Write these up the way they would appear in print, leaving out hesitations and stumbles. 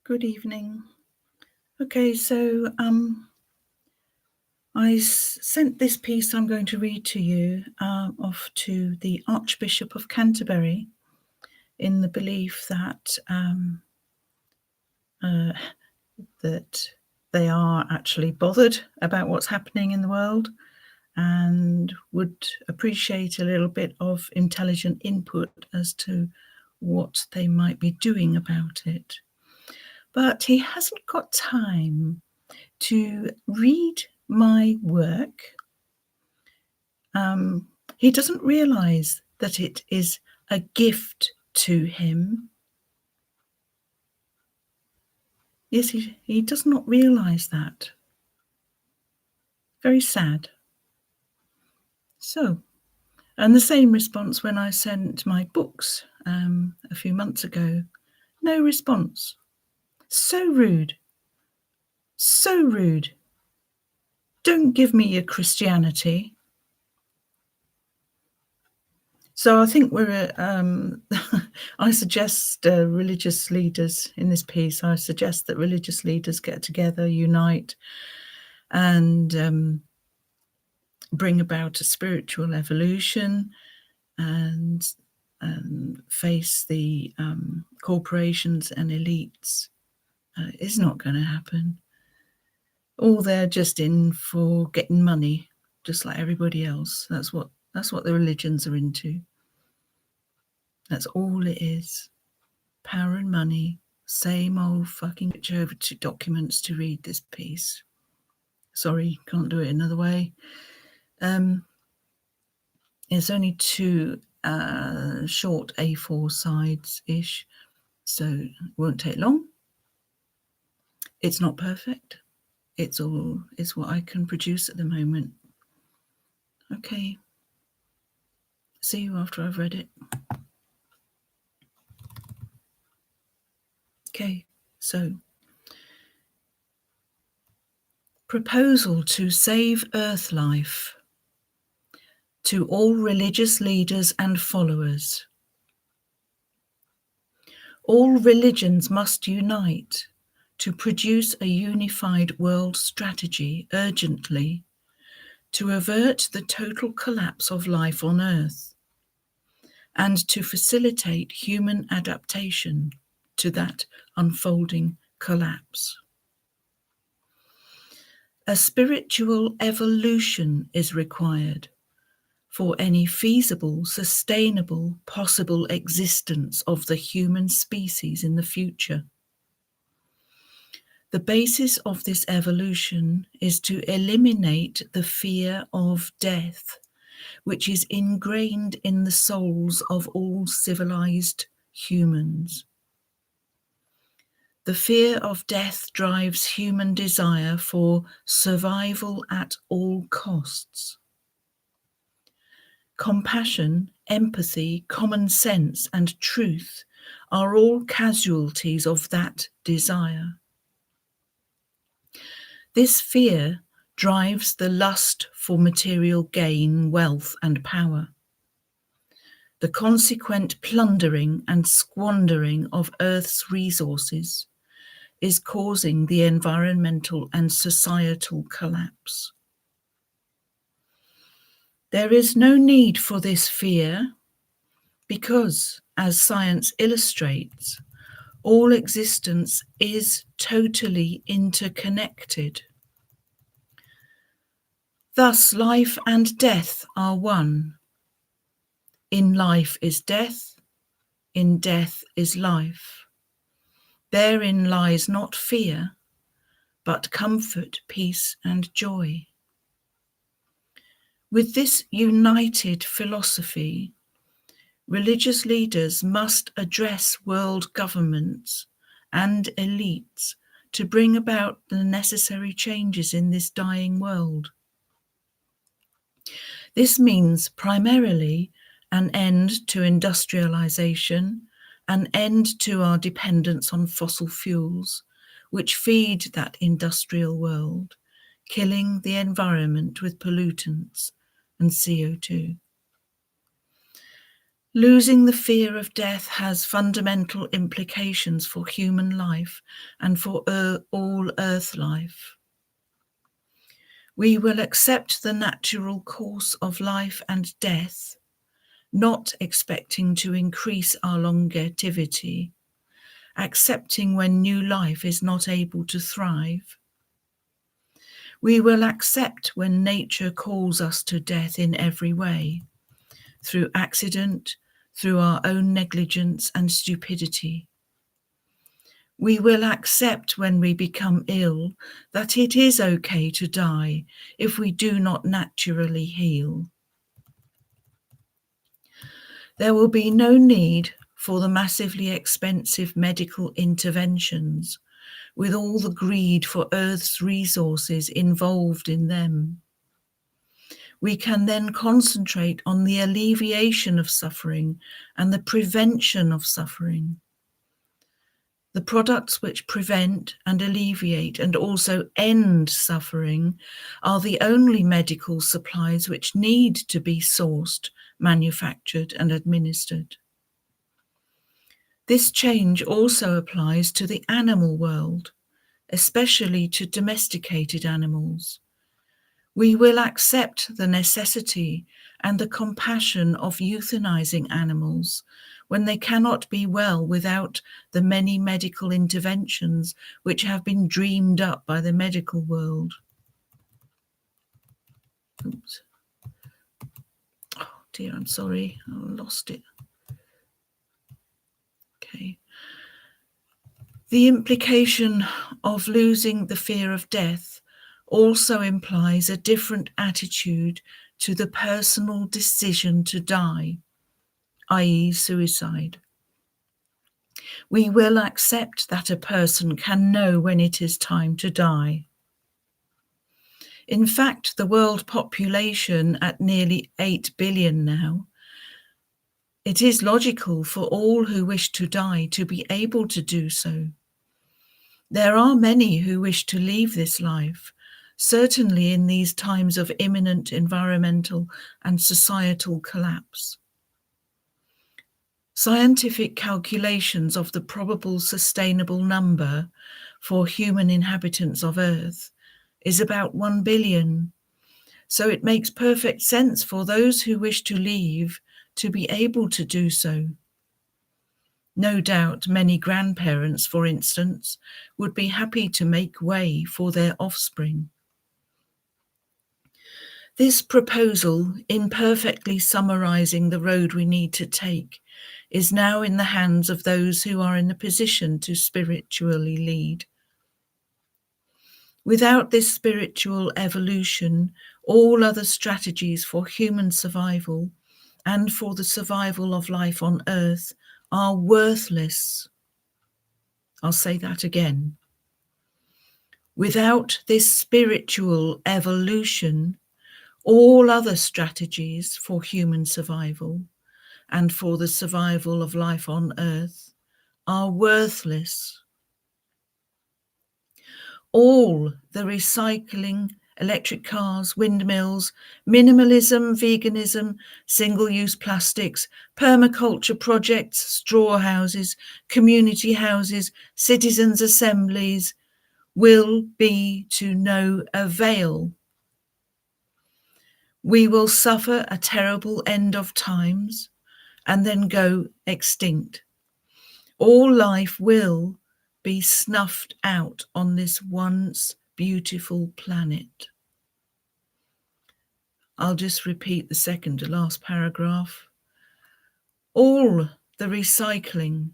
Good evening. Okay, so I sent this piece I'm going to read to you off to the Archbishop of Canterbury in the belief that that they are actually bothered about what's happening in the world and would appreciate a little bit of intelligent input as to what they might be doing about it. But he hasn't got time to read my work. He doesn't realize that it is a gift to him. Yes, he does not realize that. Very sad. So, and the same response when I sent my books a few months ago. No response. So rude. So rude. Don't give me your Christianity. So I think we're, I suggest religious leaders in this piece, I suggest that religious leaders get together, unite, and bring about a spiritual evolution and face the corporations and elites. It's not going to happen. All they're just in for getting money, just like everybody else. That's what the religions are into. That's all it is. Power and money. Same old fucking switch over to documents to read this piece. Sorry, can't do it another way. It's only two short A4 sides-ish, so it won't take long. It's not perfect. It's what I can produce at the moment. Okay. See you after I've read it. Okay, so proposal to save Earth life to all religious leaders and followers. All religions must unite to produce a unified world strategy urgently to avert the total collapse of life on Earth and to facilitate human adaptation to that unfolding collapse. A spiritual evolution is required for any feasible, sustainable, possible existence of the human species in the future. The basis of this evolution is to eliminate the fear of death, which is ingrained in the souls of all civilized humans. The fear of death drives human desire for survival at all costs. Compassion, empathy, common sense, and truth are all casualties of that desire. This fear drives the lust for material gain, wealth, and power. The consequent plundering and squandering of Earth's resources is causing the environmental and societal collapse. There is no need for this fear because, as science illustrates, all existence is totally interconnected. Thus, life and death are one. In life is death, in death is life. Therein lies not fear, but comfort, peace, and joy. With this united philosophy, religious leaders must address world governments and elites to bring about the necessary changes in this dying world. This means primarily an end to industrialization, an end to our dependence on fossil fuels, which feed that industrial world, killing the environment with pollutants and CO2. Losing the fear of death has fundamental implications for human life and for all earth life. We will accept the natural course of life and death, not expecting to increase our longevity, accepting when new life is not able to thrive. We will accept when nature calls us to death in every way, through accident, through our own negligence and stupidity. We will accept when we become ill that it is okay to die if we do not naturally heal. There will be no need for the massively expensive medical interventions with all the greed for Earth's resources involved in them. We can then concentrate on the alleviation of suffering and the prevention of suffering. The products which prevent and alleviate and also end suffering are the only medical supplies which need to be sourced, manufactured, and administered. This change also applies to the animal world, especially to domesticated animals. We will accept the necessity and the compassion of euthanizing animals when they cannot be well without the many medical interventions which have been dreamed up by the medical world. Oops. Oh dear, I'm sorry, I lost it. Okay. The implication of losing the fear of death also implies a different attitude to the personal decision to die, i.e., suicide. We will accept that a person can know when it is time to die. In fact, the world population at nearly 8 billion now, it is logical for all who wish to die to be able to do so. There are many who wish to leave this life, certainly in these times of imminent environmental and societal collapse. Scientific calculations of the probable sustainable number for human inhabitants of Earth is about 1 billion. So it makes perfect sense for those who wish to leave to be able to do so. No doubt many grandparents, for instance, would be happy to make way for their offspring. This proposal, imperfectly summarizing the road we need to take, is now in the hands of those who are in the position to spiritually lead. Without this spiritual evolution, all other strategies for human survival and for the survival of life on Earth are worthless. I'll say that again. Without this spiritual evolution, all other strategies for human survival and for the survival of life on Earth are worthless. All the recycling, electric cars, windmills, minimalism, veganism, single-use plastics, permaculture projects, straw houses, community houses, citizens' assemblies will be to no avail. We will suffer a terrible end of times and then go extinct. All life will be snuffed out on this once beautiful planet. I'll just repeat the second to last paragraph. All the recycling,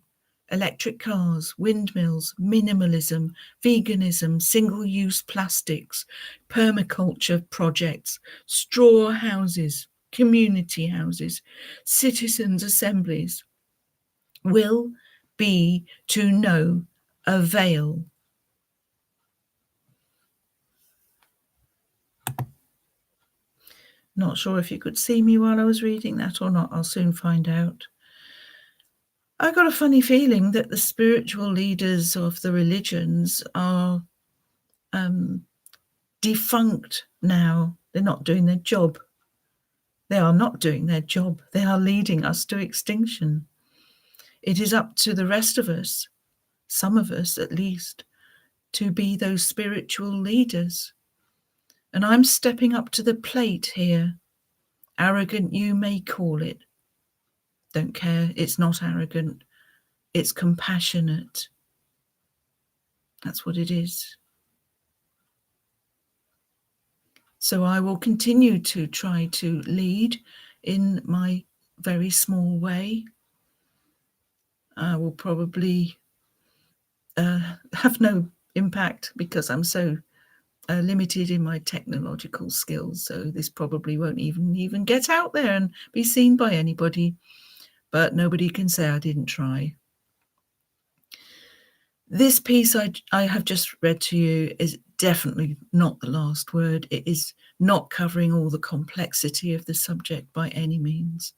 electric cars, windmills, minimalism, veganism, single-use plastics, permaculture projects, straw houses, community houses, citizens' assemblies will be to no avail. Not sure if you could see me while I was reading that or not. I'll soon find out. I got a funny feeling that the spiritual leaders of the religions are defunct now. They're not doing their job. They are not doing their job. They are leading us to extinction. It is up to the rest of us, some of us at least, to be those spiritual leaders. And I'm stepping up to the plate here. Arrogant, you may call it. Don't care. It's not arrogant. It's compassionate. That's what it is. So I will continue to try to lead in my very small way. I will probably have no impact because I'm so limited in my technological skills. So this probably won't even get out there and be seen by anybody. But nobody can say I didn't try. This piece I have just read to you is definitely not the last word. It is not covering all the complexity of the subject by any means.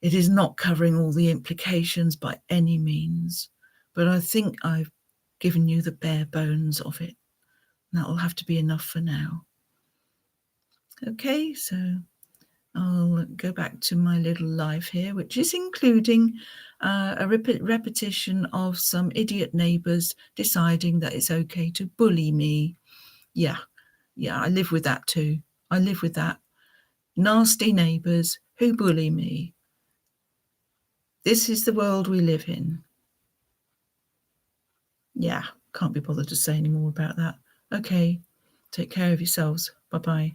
It is not covering all the implications by any means. But I think I've given you the bare bones of it. That will have to be enough for now. Okay, so I'll go back to my little life here, which is including a repetition of some idiot neighbours deciding that it's okay to bully me. Yeah, I live with that too. I live with that. Nasty neighbours who bully me. This is the world we live in. Yeah, can't be bothered to say any more about that. Okay, take care of yourselves. Bye-bye.